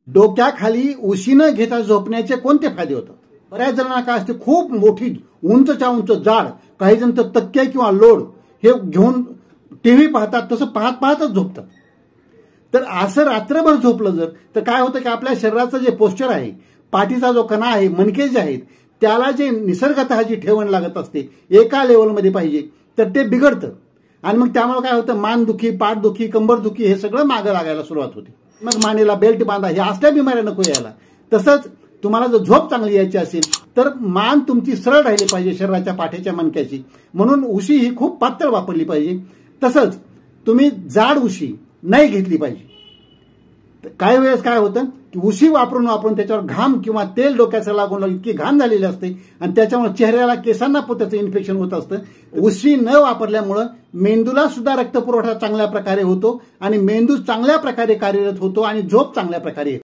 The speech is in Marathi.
डोक्याखाली उशी न घेता झोपण्याचे कोणते फायदे होतात? बऱ्याच जणांना काय असते, खूप मोठी उंचच्या उंच जाड, काही जण तर तक्के किंवा लोड हे घेऊन टीव्ही पाहतात, तसं पाहत पाहतच झोपतात. तर असं रात्रभर झोपलं जर तर काय होतं की आपल्या शरीराचं जे पोस्चर आहे, पाठीचा जो कणा आहे, मणके जे आहेत, त्याला जे निसर्गतः जी ठेवण लागत असते एका लेवलमध्ये पाहिजे, तर ते बिघडतं. आणि मग त्यामुळे काय होतं, मानदुखी, पाठदुखी, कंबरदुखी हे सगळं मागं लागायला सुरुवात होते. मग मानेला बेल्ट बांधा, हे असल्या बिमाऱ्या नको यायला. तसंच तुम्हाला जर झोप चांगली यायची असेल तर मान तुमची सरळ राहिली पाहिजे शरीराच्या पाठीच्या मणक्याची, म्हणून उशी ही खूप पातळ वापरली पाहिजे. तसंच तुम्ही जाड उशी नाही घेतली पाहिजे. काही वेळेस काय होतं की उशी वापरून त्याच्यावर घाम किंवा तेल डोक्याचं लागून इतकी घाण झालेली असते आणि त्याच्यामुळे चेहऱ्याला, केसांना त्याचं इन्फेक्शन होत असतं. उशी न वापरल्यामुळं मेंदूला सुद्धा रक्तपुरवठा चांगल्या प्रकारे होतो आणि मेंदू चांगल्या प्रकारे कार्यरत होतो आणि झोप चांगल्या प्रकारे येते.